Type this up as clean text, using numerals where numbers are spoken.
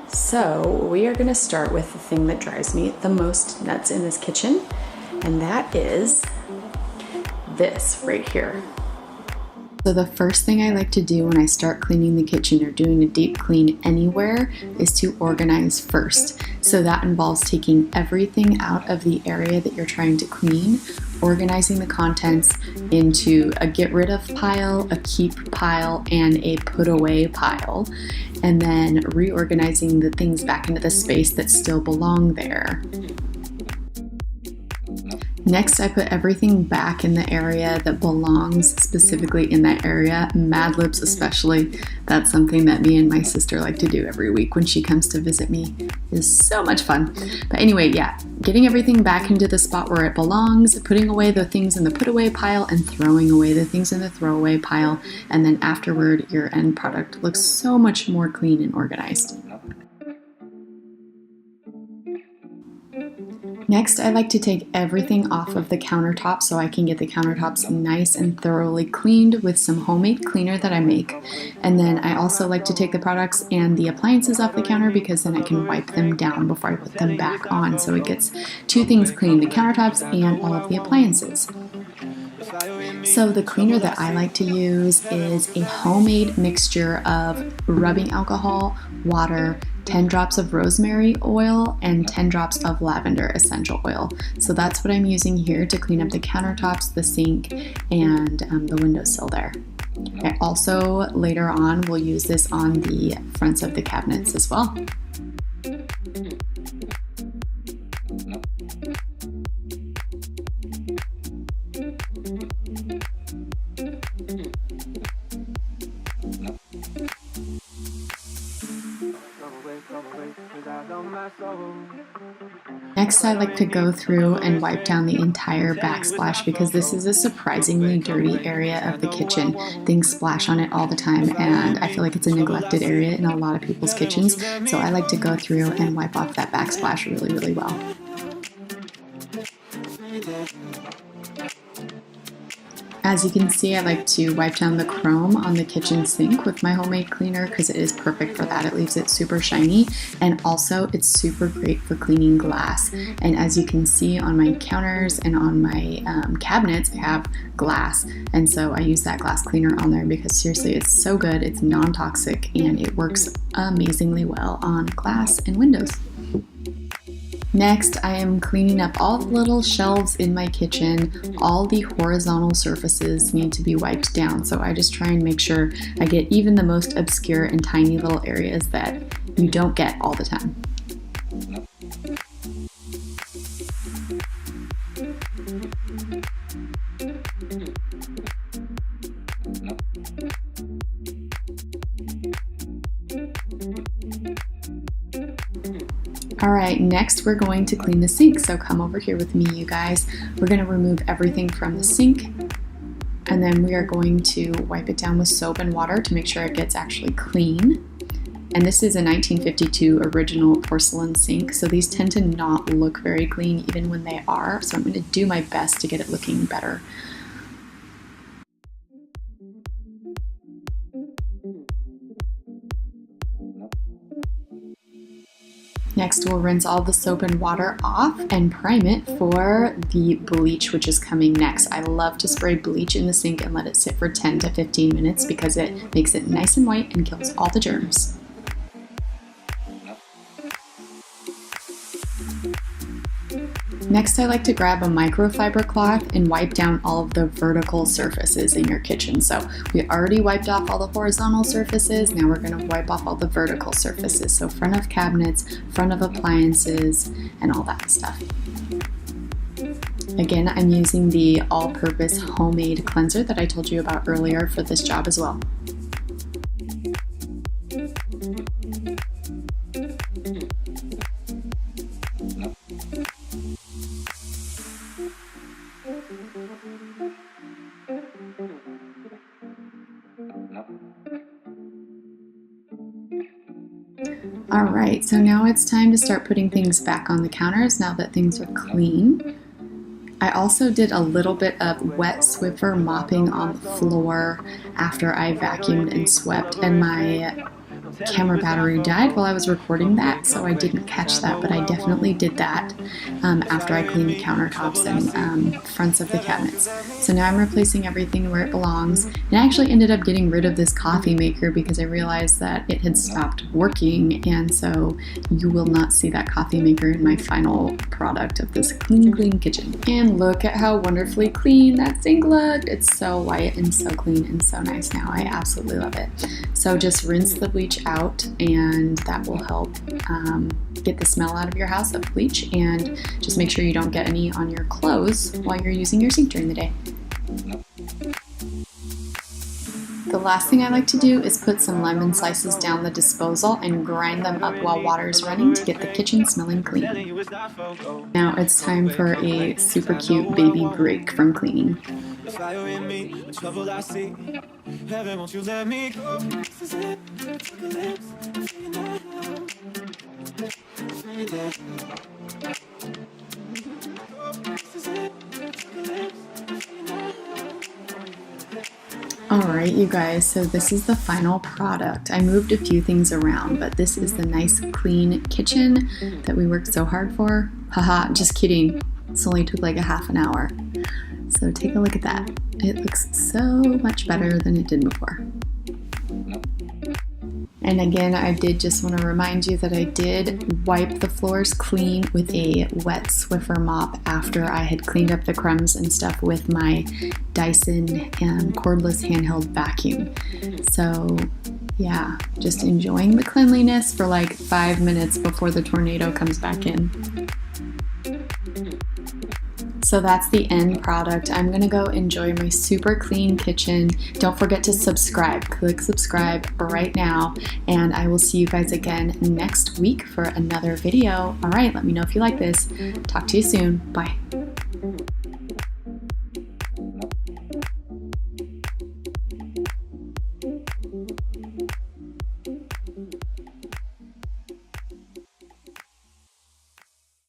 So we are going to start with the thing that drives me the most nuts in this kitchen, and that is this right here. So the first thing I like to do when I start cleaning the kitchen or doing a deep clean anywhere is to organize first. So that involves taking everything out of the area that you're trying to clean, organizing the contents into a get rid of pile, a keep pile, and a put away pile, and then reorganizing the things back into the space that still belong there. Next, I put everything back in the area that belongs specifically in that area, Mad Libs especially. That's something that me and my sister like to do every week when she comes to visit me. It is so much fun. But anyway, yeah, getting everything back into the spot where it belongs, putting away the things in the put away pile and throwing away the things in the throwaway pile. And then afterward, your end product looks so much more clean and organized. Next, I like to take everything off of the countertop so I can get the countertops nice and thoroughly cleaned with some homemade cleaner that I make. And then I also like to take the products and the appliances off the counter because then I can wipe them down before I put them back on. So it gets two things clean, the countertops and all of the appliances. So the cleaner that I like to use is a homemade mixture of rubbing alcohol, water, 10 drops of rosemary oil, and 10 drops of lavender essential oil. So that's what I'm using here to clean up the countertops, the sink, and the windowsill there. I also later on will use this on the fronts of the cabinets as well. Next, I like to go through and wipe down the entire backsplash because this is a surprisingly dirty area of the kitchen. Things splash on it all the time, and I feel like it's a neglected area in a lot of people's kitchens. So I like to go through and wipe off that backsplash really, really well. As you can see, I like to wipe down the chrome on the kitchen sink with my homemade cleaner because it is perfect for that. It leaves it super shiny, and also it's super great for cleaning glass. And as you can see on my counters and on my cabinets, I have glass, and so I use that glass cleaner on there because seriously, it's so good. It's non-toxic and it works amazingly well on glass and windows. Next, I am cleaning up all the little shelves in my kitchen. All the horizontal surfaces need to be wiped down, so I just try and make sure I get even the most obscure and tiny little areas that you don't get all the time. Alright, next we're going to clean the sink, so come over here with me, you guys. We're going to remove everything from the sink, and then we are going to wipe it down with soap and water to make sure it gets actually clean. And this is a 1952 original porcelain sink, so these tend to not look very clean even when they are, so I'm going to do my best to get it looking better. Next, we'll rinse all the soap and water off and prime it for the bleach, which is coming next. I love to spray bleach in the sink and let it sit for 10 to 15 minutes because it makes it nice and white and kills all the germs. Next, I like to grab a microfiber cloth and wipe down all of the vertical surfaces in your kitchen. So we already wiped off all the horizontal surfaces. Now we're going to wipe off all the vertical surfaces. So front of cabinets, front of appliances, and all that stuff. Again, I'm using the all-purpose homemade cleanser that I told you about earlier for this job as well. Alright, so now it's time to start putting things back on the counters now that things are clean. I also did a little bit of wet Swiffer mopping on the floor after I vacuumed and swept, and my camera battery died while I was recording that, so I didn't catch that, but I definitely did that after I cleaned the countertops and fronts of the cabinets. So now I'm replacing everything where it belongs, and I actually ended up getting rid of this coffee maker because I realized that it had stopped working, and so you will not see that coffee maker in my final product of this clean kitchen. And look at how wonderfully clean that sink looked. It's so white and so clean and so nice now. I absolutely love it. So just rinse the bleach out, and that will help get the smell out of your house of bleach, and just make sure you don't get any on your clothes while you're using your sink during the day. The last thing I like to do is put some lemon slices down the disposal and grind them up while water is running to get the kitchen smelling clean. Now it's time for a super cute baby break from cleaning. Alright you guys, so this is the final product. I moved a few things around, but this is the nice clean kitchen that we worked so hard for. Haha, just kidding. This only took like a half an hour. So take a look at that. It looks so much better than it did before. And again, I did just want to remind you that I did wipe the floors clean with a wet Swiffer mop after I had cleaned up the crumbs and stuff with my Dyson cordless handheld vacuum. So yeah, just enjoying the cleanliness for like 5 minutes before the tornado comes back in. So that's the end product. I'm gonna go enjoy my super clean kitchen. Don't forget to subscribe. Click subscribe right now, and I will see you guys again next week for another video. All right, let me know if you like this. Talk to you soon. Bye.